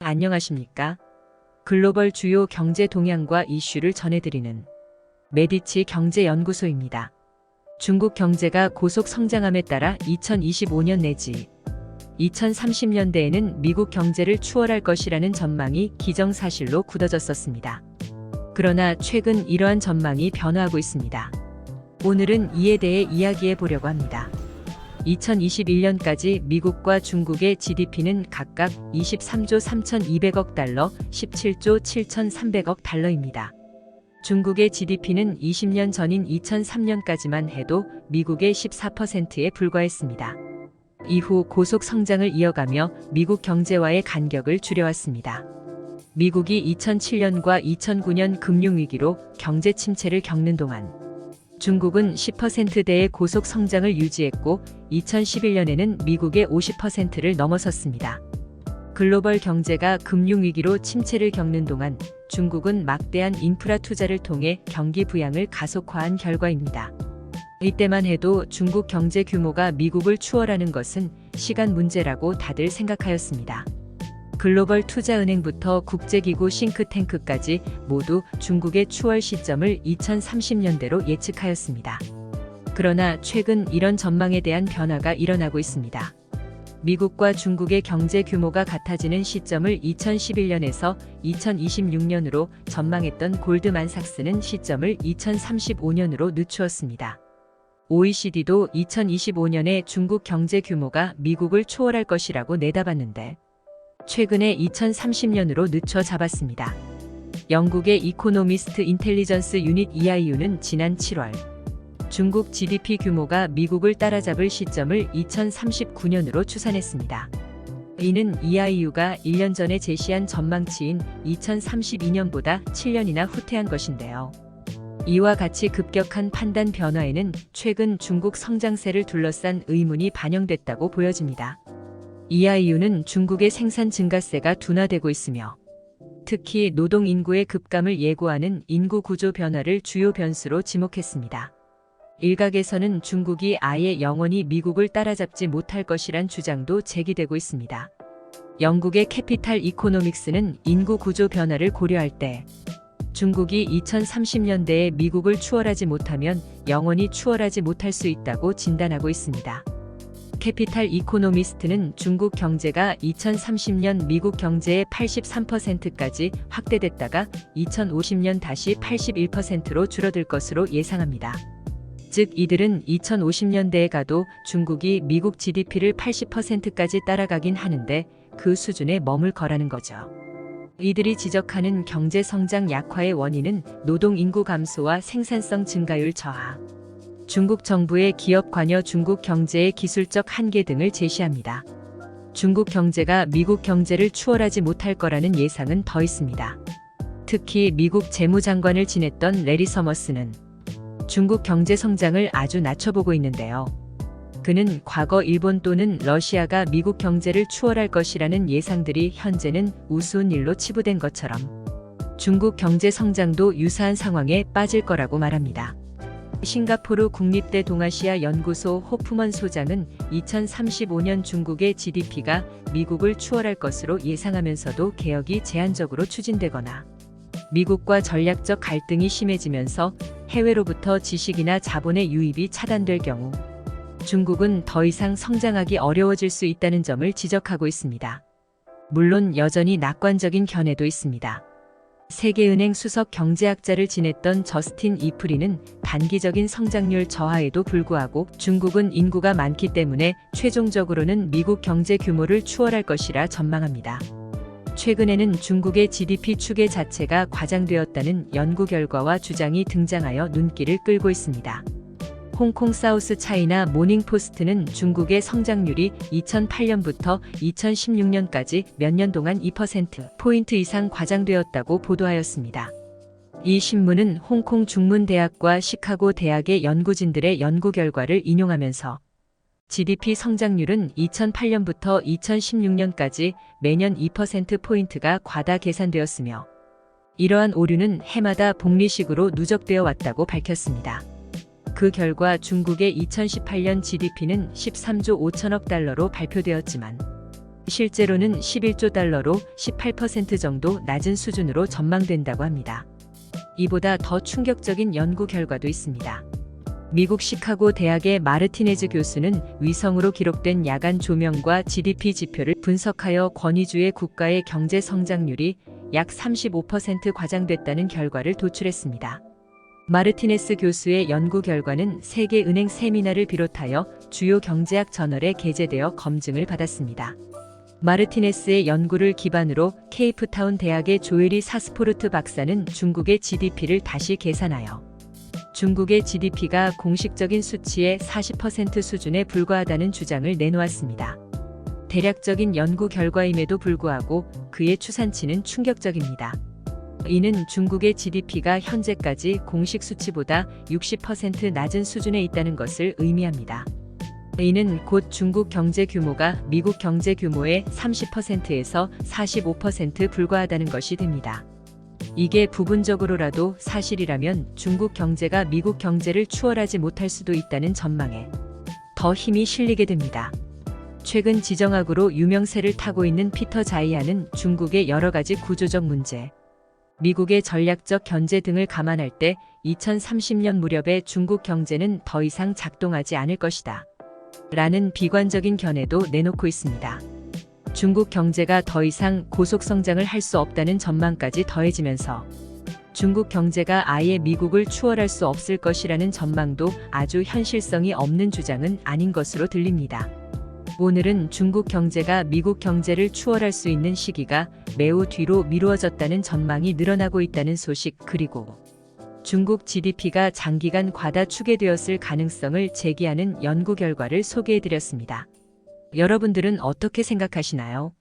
안녕하십니까? 글로벌 주요 경제 동향과 이슈를 전해드리는 메디치 경제연구소입니다. 중국 경제가 고속 성장함에 따라 2025년 내지 2030년대에는 미국 경제를 추월할 것이라는 전망이 기정사실로 굳어졌었습니다. 그러나 최근 이러한 전망이 변화하고 있습니다. 오늘은 이에 대해 이야기해 보려고 합니다. 2021년까지 미국과 중국의 GDP는 각각 23조 3,200억 달러, 17조 7,300억 달러입니다. 중국의 GDP는 20년 전인 2003년까지만 해도 미국의 14%에 불과했습니다. 이후 고속 성장을 이어가며 미국 경제와의 간격을 줄여왔습니다. 미국이 2007년과 2009년 금융위기로 경제 침체를 겪는 동안 중국은 10%대의 고속 성장을 유지했고 2011년에는 미국의 50%를 넘어섰습니다. 글로벌 경제가 금융위기로 침체를 겪는 동안 중국은 막대한 인프라 투자를 통해 경기 부양을 가속화한 결과입니다. 이때만 해도 중국 경제 규모가 미국을 추월하는 것은 시간 문제라고 다들 생각하였습니다. 글로벌 투자은행부터 국제기구 싱크탱크까지 모두 중국의 추월 시점을 2030년대로 예측하였습니다. 그러나 최근 이런 전망에 대한 변화가 일어나고 있습니다. 미국과 중국의 경제 규모가 같아지는 시점을 2011년에서 2026년으로 전망했던 골드만삭스는 시점을 2035년으로 늦추었습니다. OECD도 2025년에 중국 경제 규모가 미국을 초월할 것이라고 내다봤는데 최근에 2030년으로 늦춰 잡았습니다. 영국의 이코노미스트 인텔리전스 유닛 EIU는 지난 7월 중국 GDP 규모가 미국을 따라잡을 시점을 2039년으로 추산했습니다. 이는 EIU가 1년 전에 제시한 전망치인 2032년보다 7년이나 후퇴한 것인데요. 이와 같이 급격한 판단 변화에는 최근 중국 성장세를 둘러싼 의문이 반영됐다고 보여집니다. EIU는 중국의 생산 증가세가 둔화되고 있으며 특히 노동 인구의 급감을 예고하는 인구 구조 변화를 주요 변수로 지목했습니다. 일각에서는 중국이 아예 영원히 미국을 따라잡지 못할 것이란 주장도 제기되고 있습니다. 영국의 캐피탈 이코노믹스는 인구 구조 변화를 고려할 때 중국이 2030년대에 미국을 추월하지 못하면 영원히 추월하지 못할 수 있다고 진단하고 있습니다. 캐피탈 이코노미스트는 중국 경제가 2030년 미국 경제의 83%까지 확대됐다가 2050년 다시 81%로 줄어들 것으로 예상합니다. 즉 이들은 2050년대에 가도 중국이 미국 GDP를 80%까지 따라가긴 하는데 그 수준에 머물 거라는 거죠. 이들이 지적하는 경제 성장 약화의 원인은 노동 인구 감소와 생산성 증가율 저하, 중국 정부의 기업 관여 중국 경제의 기술적 한계 등을 제시합니다. 중국 경제가 미국 경제를 추월하지 못할 거라는 예상은 더 있습니다. 특히 미국 재무장관을 지냈던 레리 서머스는 중국 경제 성장을 아주 낮춰보고 있는데요. 그는 과거 일본 또는 러시아가 미국 경제를 추월할 것이라는 예상들이 현재는 우스운 일로 치부된 것처럼 중국 경제 성장도 유사한 상황에 빠질 거라고 말합니다. 싱가포르 국립대 동아시아 연구소 호프먼 소장은 2035년 중국의 GDP가 미국을 추월할 것으로 예상하면서도 개혁이 제한적으로 추진되거나 미국과 전략적 갈등이 심해지면서 해외로부터 지식이나 자본의 유입이 차단될 경우 중국은 더 이상 성장하기 어려워질 수 있다는 점을 지적하고 있습니다. 물론 여전히 낙관적인 견해도 있습니다. 세계은행 수석 경제학자를 지냈던 저스틴 이프리는 단기적인 성장률 저하에도 불구하고 중국은 인구가 많기 때문에 최종적으로는 미국 경제 규모를 추월할 것이라 전망합니다. 최근에는 중국의 GDP 추계 자체가 과장되었다는 연구 결과와 주장이 등장하여 눈길을 끌고 있습니다. 홍콩 사우스 차이나 모닝포스트는 중국의 성장률이 2008년부터 2016년까지 몇 년 동안 2%포인트 이상 과장되었다고 보도하였습니다. 이 신문은 홍콩 중문대학과 시카고 대학의 연구진들의 연구 결과를 인용하면서 GDP 성장률은 2008년부터 2016년까지 매년 2%포인트가 과다 계산되었으며 이러한 오류는 해마다 복리식으로 누적되어 왔다고 밝혔습니다. 그 결과 중국의 2018년 GDP는 13조 5천억 달러로 발표되었지만 실제로는 11조 달러로 18% 정도 낮은 수준으로 전망된다고 합니다. 이보다 더 충격적인 연구 결과도 있습니다. 미국 시카고 대학의 마르티네즈 교수는 위성으로 기록된 야간 조명과 GDP 지표를 분석하여 권위주의 국가의 경제 성장률이 약 35% 과장됐다는 결과를 도출했습니다. 마르티네스 교수의 연구 결과는 세계은행 세미나를 비롯하여 주요 경제학 저널에 게재되어 검증을 받았습니다. 마르티네스의 연구를 기반으로 케이프타운 대학의 조에리 사스포르트 박사는 중국의 GDP를 다시 계산하여 중국의 GDP가 공식적인 수치의 40% 수준에 불과하다는 주장을 내놓았습니다. 대략적인 연구 결과임에도 불구하고 그의 추산치는 충격적입니다. 이는 중국의 GDP가 현재까지 공식 수치보다 60% 낮은 수준에 있다는 것을 의미합니다. 이는 곧 중국 경제 규모가 미국 경제 규모의 30%에서 45% 불과하다는 것이 됩니다. 이게 부분적으로라도 사실이라면 중국 경제가 미국 경제를 추월하지 못할 수도 있다는 전망에 더 힘이 실리게 됩니다. 최근 지정학으로 유명세를 타고 있는 피터 자이안은 중국의 여러 가지 구조적 문제, 미국의 전략적 견제 등을 감안할 때 2030년 무렵에 중국 경제는 더 이상 작동하지 않을 것이다 라는 비관적인 견해도 내놓고 있습니다. 중국 경제가 더 이상 고속 성장을 할 수 없다는 전망까지 더해지면서 중국 경제가 아예 미국을 추월할 수 없을 것이라는 전망도 아주 현실성이 없는 주장은 아닌 것으로 들립니다. 오늘은 중국 경제가 미국 경제를 추월할 수 있는 시기가 매우 뒤로 미루어졌다는 전망이 늘어나고 있다는 소식, 그리고 중국 GDP가 장기간 과다추계되었을 가능성을 제기하는 연구 결과를 소개해드렸습니다. 여러분들은 어떻게 생각하시나요?